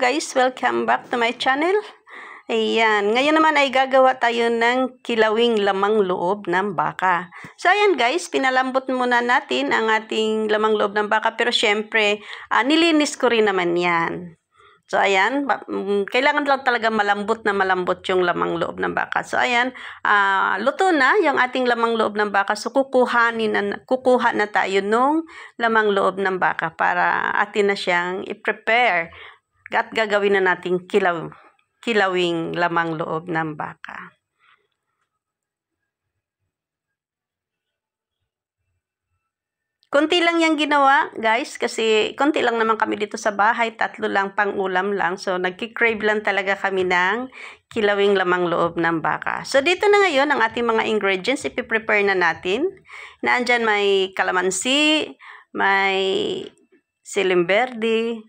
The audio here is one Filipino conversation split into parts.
guys, welcome back to my channel. Ayan, ngayon naman ay gagawa tayo ng kilawing lamang loob ng baka. So ayan guys, pinalambot muna natin ang ating lamang loob ng baka, pero syempre, nilinis ko rin naman yan. So ayan, kailangan lang talaga malambot yung lamang loob ng baka. So ayan, luto na yung ating lamang loob ng baka. So kukuha na tayo nung lamang loob ng baka para atin na siyang i-prepare. At gagawin na nating kilawing lamang loob ng baka. Konti lang yung ginawa, guys, kasi konti lang naman kami dito sa bahay, 3 lang pang ulam lang. So, nagki-crave lang talaga kami ng kilawing lamang loob ng baka. So, dito na ngayon ang ating mga ingredients, ipiprepare na natin. Naandyan may kalamansi, may siling berde,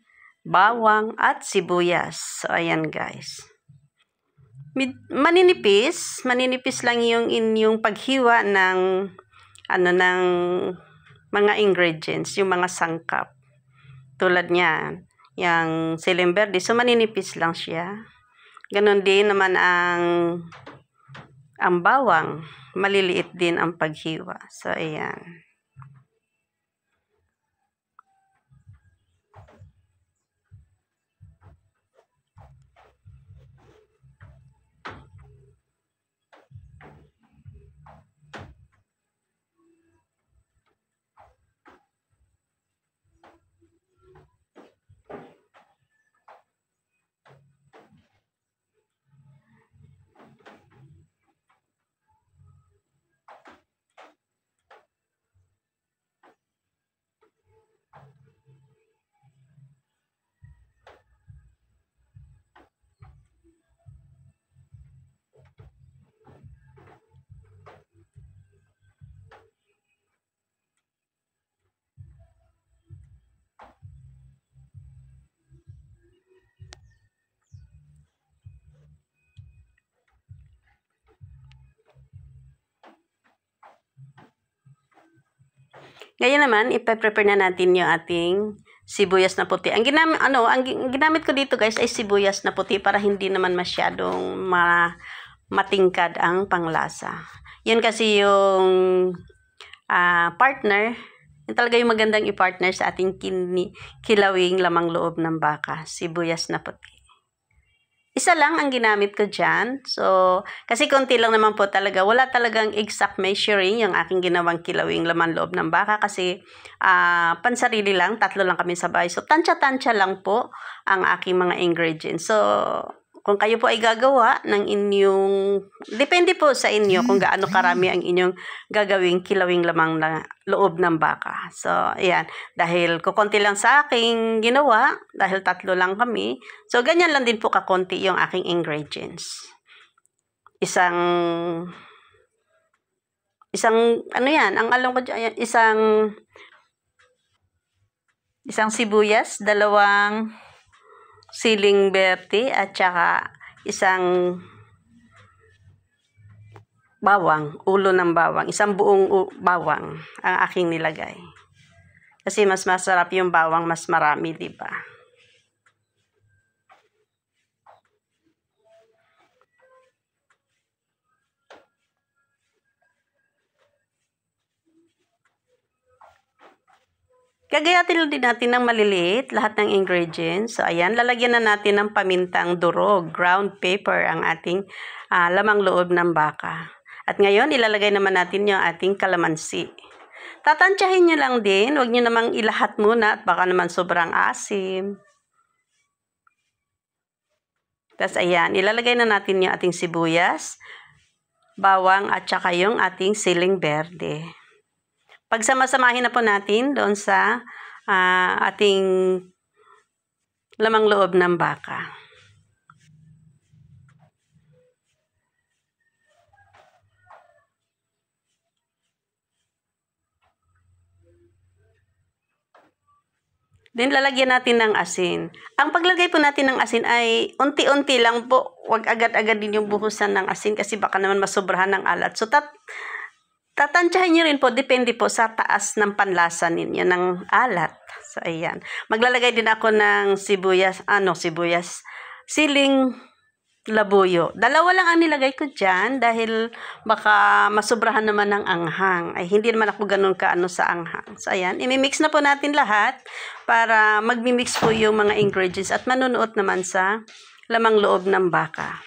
bawang, at sibuyas. So, ayan, guys. Maninipis lang yung inyong paghiwa ng mga ingredients, yung mga sangkap. Tulad niyan, yung siling berde, so maninipis lang siya. Ganon din naman ang bawang, maliliit din ang paghiwa. So, ayan. Ngayon naman, ipe-prepare na natin yung ating sibuyas na puti. Ang ginamit ko dito guys ay sibuyas na puti para hindi naman masyadong matingkad ang panglasa. Yun kasi yung partner, yung talaga yung magandang i-partner sa ating kilawing lamang loob ng baka, sibuyas na puti. Isa lang ang ginamit ko dyan. So, kasi konti lang naman po talaga. Wala talagang exact measuring yung aking ginawang kilawing laman loob ng baka. Kasi pansarili lang, 3 lang kami sa bahay. So, tansya-tansya lang po ang aking mga ingredients. So, kung kayo po ay gagawa ng inyong, depende po sa inyo kung gaano karami ang inyong gagawing kilawing lamang na loob ng baka. So, ayan. Dahil kukonti lang sa aking ginawa, dahil 3 lang kami, so ganyan lang din po kakonti yung aking ingredients. Isang ang alam ko dyan, isang sibuyas, 2 siling berde, at saka isang bawang, ulo ng bawang, isang buong bawang ang aking nilagay. Kasi mas masarap yung bawang, mas marami, di ba? Gagayatin din natin ng maliliit lahat ng ingredients. So, ayan, lalagyan na natin ng pamintang durog, ground pepper ang ating lamang loob ng baka. At ngayon, ilalagay naman natin yung ating kalamansi. Tatansyahin nyo lang din, huwag nyo namang ilahat muna at baka naman sobrang asim. Tapos, ayan, ilalagay na natin yung ating sibuyas, bawang at saka yung ating siling berde. Pagsama-samahin na po natin doon sa ating lamang loob ng baka. Then, lalagyan natin ng asin. Ang paglagay po natin ng asin ay unti-unti lang po. Huwag agad-agad din yung buhusan ng asin kasi baka naman masobrahan ng alat. So, Tatansyahin nyo rin po, depende po sa taas ng panlasa ninyo ng alat. So, ayan. Maglalagay din ako ng sibuyas, siling labuyo. Dalawa lang ang nilagay ko dyan dahil baka masubrahan naman ng anghang. Ay, hindi naman ako ganun kaano sa anghang. So, ayan. Imimix na po natin lahat para magmimix po yung mga ingredients at manunuot naman sa lamang loob ng baka.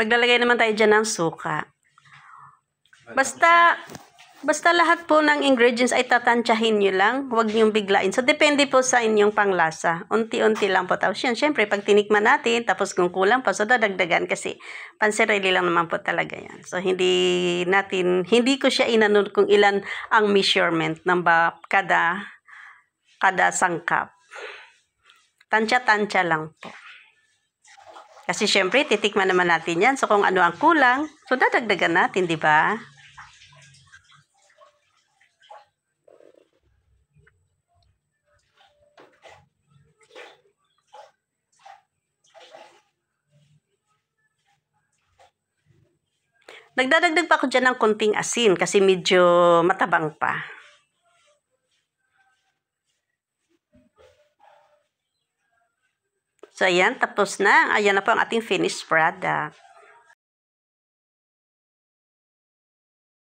Maglalagay naman tayo dyan ng suka. Basta lahat po ng ingredients ay tatansyahin nyo lang. Huwag nyo biglain. So, depende po sa inyong panglasa. Unti-unti lang po. Tapos yan, syempre, pag tinikman natin, tapos kung kulang pa, so dadagdagan kasi pansarili lang naman po talaga yan. So, hindi ko siya inanod kung ilan ang measurement ng kada sangkap. Tansya-tansya lang po. Kasi syempre, titikman naman natin yan. So, kung ano ang kulang, so dadagdagan natin, di ba? Nagdadagdag pa ako dyan ng konting asin kasi medyo matabang pa. So, ayan, tapos na. Ayan na po ang ating finished product.